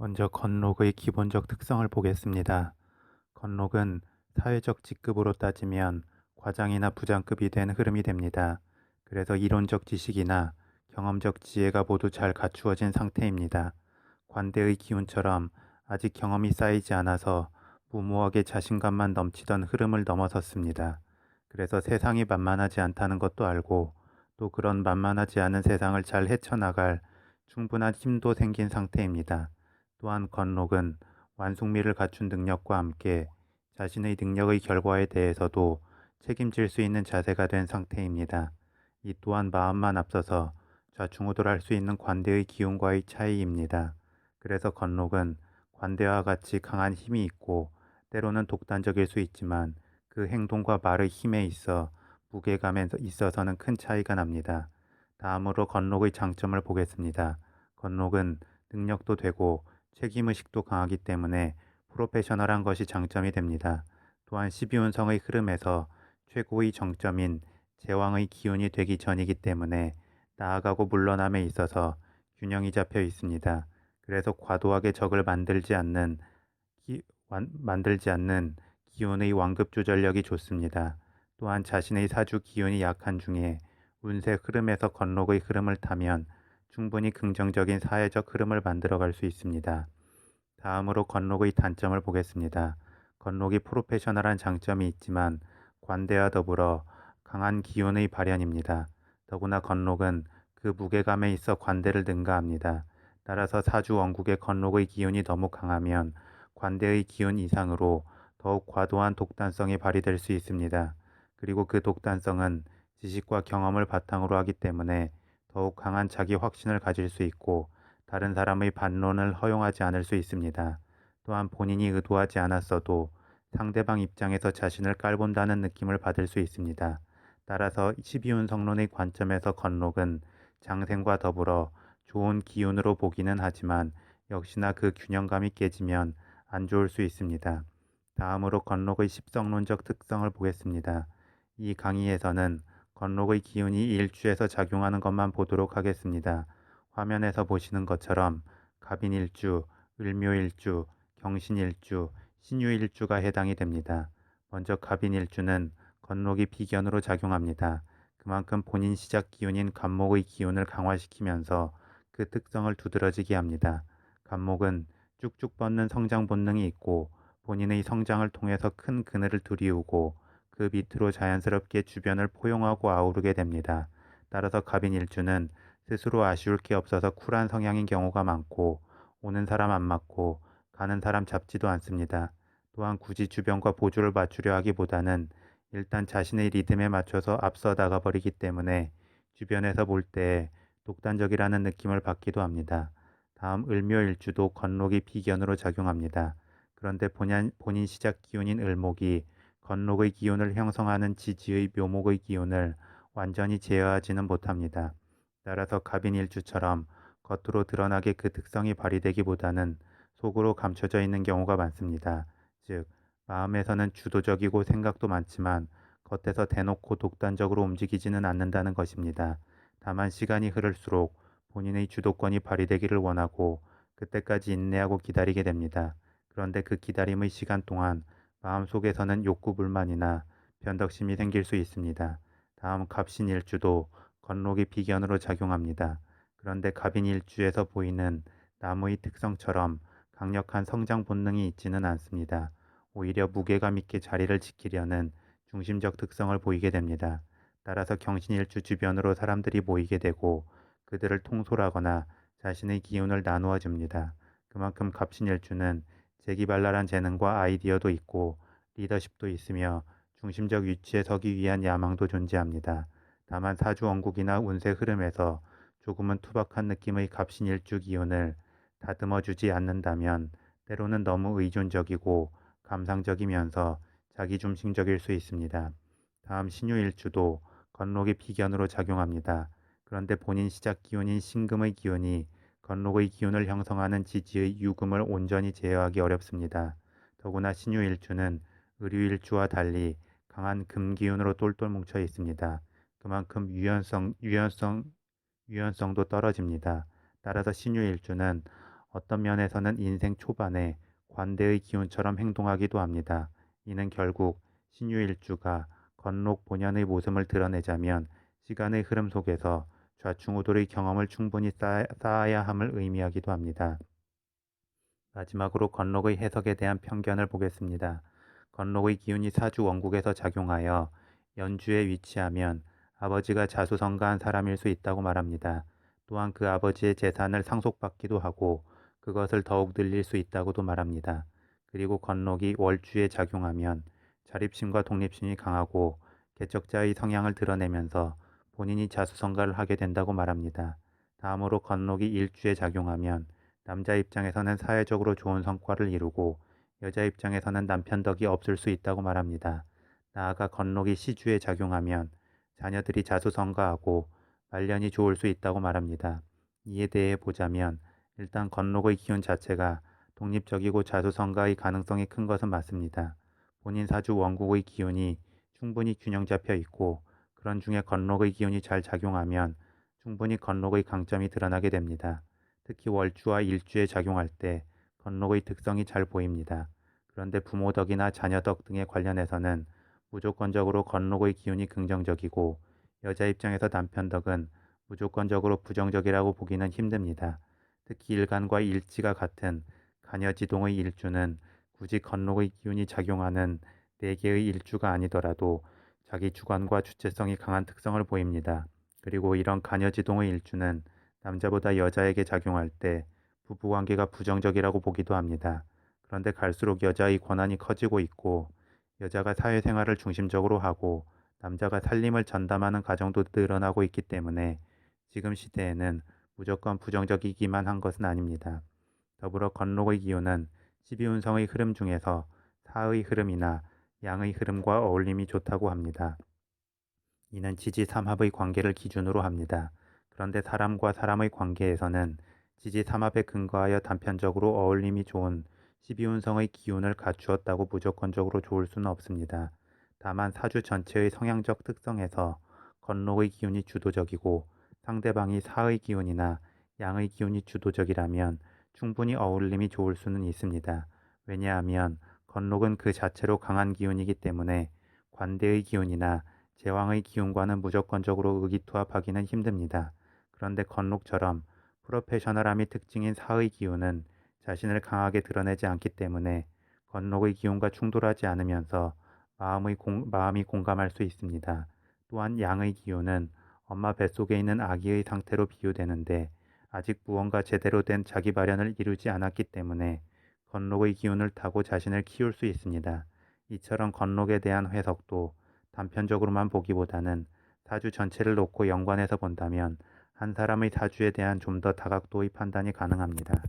먼저 건록의 기본적 특성을 보겠습니다. 건록은 사회적 직급으로 따지면 과장이나 부장급이 된 흐름이 됩니다. 그래서 이론적 지식이나 경험적 지혜가 모두 잘 갖추어진 상태입니다. 관대의 기운처럼 아직 경험이 쌓이지 않아서 무모하게 자신감만 넘치던 흐름을 넘어섰습니다. 그래서 세상이 만만하지 않다는 것도 알고 또 그런 만만하지 않은 세상을 잘 헤쳐나갈 충분한 힘도 생긴 상태입니다. 또한 건록은 완숙미를 갖춘 능력과 함께 자신의 능력의 결과에 대해서도 책임질 수 있는 자세가 된 상태입니다. 이 또한 마음만 앞서서 좌충우돌할 수 있는 관대의 기운과의 차이입니다. 그래서 건록은 관대와 같이 강한 힘이 있고 때로는 독단적일 수 있지만 그 행동과 말의 힘에 있어 무게감에 있어서는 큰 차이가 납니다. 다음으로 건록의 장점을 보겠습니다. 건록은 능력도 되고 책임의식도 강하기 때문에 프로페셔널한 것이 장점이 됩니다. 또한 12운성의 흐름에서 최고의 정점인 제왕의 기운이 되기 전이기 때문에 나아가고 물러남에 있어서 균형이 잡혀 있습니다. 그래서 과도하게 적을 만들지 않는 기운의 완급 조절력이 좋습니다. 또한 자신의 사주 기운이 약한 중에 운세 흐름에서 건록의 흐름을 타면 충분히 긍정적인 사회적 흐름을 만들어갈 수 있습니다. 다음으로 건록의 단점을 보겠습니다. 건록이 프로페셔널한 장점이 있지만 관대와 더불어 강한 기운의 발현입니다. 더구나 건록은 그 무게감에 있어 관대를 능가합니다. 따라서 사주 원국의 건록의 기운이 너무 강하면 관대의 기운 이상으로 더욱 과도한 독단성이 발휘될 수 있습니다. 그리고 그 독단성은 지식과 경험을 바탕으로 하기 때문에 더욱 강한 자기 확신을 가질 수 있고 다른 사람의 반론을 허용하지 않을 수 있습니다. 또한 본인이 의도하지 않았어도 상대방 입장에서 자신을 깔본다는 느낌을 받을 수 있습니다. 따라서 12운 성론의 관점에서 건록은 장생과 더불어 좋은 기운으로 보기는 하지만 역시나 그 균형감이 깨지면 안 좋을 수 있습니다. 다음으로 건록의 십성론적 특성을 보겠습니다. 이 강의에서는 건록의 기운이 일주에서 작용하는 것만 보도록 하겠습니다. 화면에서 보시는 것처럼 갑인일주, 을묘일주, 경신일주, 신유일주가 해당이 됩니다. 먼저 갑인일주는 건록이 비견으로 작용합니다. 그만큼 본인 시작 기운인 간목의 기운을 강화시키면서 그 특성을 두드러지게 합니다. 간목은 쭉쭉 뻗는 성장 본능이 있고 본인의 성장을 통해서 큰 그늘을 들이우고 그 밑으로 자연스럽게 주변을 포용하고 아우르게 됩니다. 따라서 갑인일주는 스스로 아쉬울 게 없어서 쿨한 성향인 경우가 많고 오는 사람 안 맞고 가는 사람 잡지도 않습니다. 또한 굳이 주변과 보조를 맞추려 하기보다는 일단 자신의 리듬에 맞춰서 앞서 나가버리기 때문에 주변에서 볼 때 독단적이라는 느낌을 받기도 합니다. 다음 을묘일주도 건록이 비견으로 작용합니다. 그런데 본인 시작 기운인 을목이 건록의 기운을 형성하는 지지의 묘목의 기운을 완전히 제어하지는 못합니다. 따라서 갑인일주처럼 겉으로 드러나게 그 특성이 발휘되기보다는 속으로 감춰져 있는 경우가 많습니다. 즉, 마음에서는 주도적이고 생각도 많지만 겉에서 대놓고 독단적으로 움직이지는 않는다는 것입니다. 다만 시간이 흐를수록 본인의 주도권이 발휘되기를 원하고 그때까지 인내하고 기다리게 됩니다. 그런데 그 기다림의 시간 동안 마음속에서는 욕구불만이나 변덕심이 생길 수 있습니다. 다음 갑신일주도 건록이 비견으로 작용합니다. 그런데 갑인일주에서 보이는 나무의 특성처럼 강력한 성장 본능이 있지는 않습니다. 오히려 무게감 있게 자리를 지키려는 중심적 특성을 보이게 됩니다. 따라서 경신일주 주변으로 사람들이 모이게 되고 그들을 통솔하거나 자신의 기운을 나누어 줍니다. 그만큼 갑신일주는 재기발랄한 재능과 아이디어도 있고 리더십도 있으며 중심적 위치에 서기 위한 야망도 존재합니다. 다만 사주 원국이나 운세 흐름에서 조금은 투박한 느낌의 갑신일주 기운을 다듬어주지 않는다면 때로는 너무 의존적이고 감상적이면서 자기중심적일 수 있습니다. 다음 신유일주도 건록이 비견으로 작용합니다. 그런데 본인 시작 기운인 신금의 기운이 건록의 기운을 형성하는 지지의 유금을 온전히 제어하기 어렵습니다. 더구나 신유일주는 의류일주와 달리 강한 금기운으로 똘똘 뭉쳐 있습니다. 그만큼 유연성도 떨어집니다. 따라서 신유일주는 어떤 면에서는 인생 초반에 관대의 기운처럼 행동하기도 합니다. 이는 결국 신유일주가 건록 본연의 모습을 드러내자면 시간의 흐름 속에서 좌충우돌의 경험을 충분히 쌓아야 함을 의미하기도 합니다. 마지막으로 건록의 해석에 대한 편견을 보겠습니다. 건록의 기운이 사주 원국에서 작용하여 연주에 위치하면 아버지가 자수성가한 사람일 수 있다고 말합니다. 또한 그 아버지의 재산을 상속받기도 하고 그것을 더욱 늘릴 수 있다고도 말합니다. 그리고 건록이 월주에 작용하면 자립심과 독립심이 강하고 개척자의 성향을 드러내면서 본인이 자수성가를 하게 된다고 말합니다. 다음으로 건록이 일주에 작용하면 남자 입장에서는 사회적으로 좋은 성과를 이루고 여자 입장에서는 남편 덕이 없을 수 있다고 말합니다. 나아가 건록이 시주에 작용하면 자녀들이 자수성가하고 말년이 좋을 수 있다고 말합니다. 이에 대해 보자면 일단 건록의 기운 자체가 독립적이고 자수성가의 가능성이 큰 것은 맞습니다. 본인 사주 원국의 기운이 충분히 균형 잡혀 있고 그런 중에 건록의 기운이 잘 작용하면 충분히 건록의 강점이 드러나게 됩니다. 특히 월주와 일주에 작용할 때 건록의 특성이 잘 보입니다. 그런데 부모 덕이나 자녀 덕 등에 관련해서는 무조건적으로 건록의 기운이 긍정적이고 여자 입장에서 남편 덕은 무조건적으로 부정적이라고 보기는 힘듭니다. 특히 일간과 일지가 같은 간여지동의 일주는 굳이 건록의 기운이 작용하는 4개의 일주가 아니더라도 자기 주관과 주체성이 강한 특성을 보입니다. 그리고 이런 간여지동의 일주는 남자보다 여자에게 작용할 때 부부관계가 부정적이라고 보기도 합니다. 그런데 갈수록 여자의 권한이 커지고 있고 여자가 사회생활을 중심적으로 하고 남자가 살림을 전담하는 가정도 늘어나고 있기 때문에 지금 시대에는 무조건 부정적이기만 한 것은 아닙니다. 더불어 건록의 기운은 12운성의 흐름 중에서 사의 흐름이나 양의 흐름과 어울림이 좋다고 합니다. 이는 지지삼합의 관계를 기준으로 합니다. 그런데 사람과 사람의 관계에서는 지지삼합에 근거하여 단편적으로 어울림이 좋은 12운성의 기운을 갖추었다고 무조건적으로 좋을 수는 없습니다. 다만 사주 전체의 성향적 특성에서 건록의 기운이 주도적이고 상대방이 사의 기운이나 양의 기운이 주도적이라면 충분히 어울림이 좋을 수는 있습니다. 왜냐하면 건록은 그 자체로 강한 기운이기 때문에 관대의 기운이나 제왕의 기운과는 무조건적으로 의기투합하기는 힘듭니다. 그런데 건록처럼 프로페셔널함이 특징인 사의 기운은 자신을 강하게 드러내지 않기 때문에 건록의 기운과 충돌하지 않으면서 마음이 공감할 수 있습니다. 또한 양의 기운은 엄마 뱃속에 있는 아기의 상태로 비유되는데 아직 무언가 제대로 된 자기 발현을 이루지 않았기 때문에 건록의 기운을 타고 자신을 키울 수 있습니다. 이처럼 건록에 대한 해석도 단편적으로만 보기보다는 사주 전체를 놓고 연관해서 본다면 한 사람의 사주에 대한 좀 더 다각도의 판단이 가능합니다.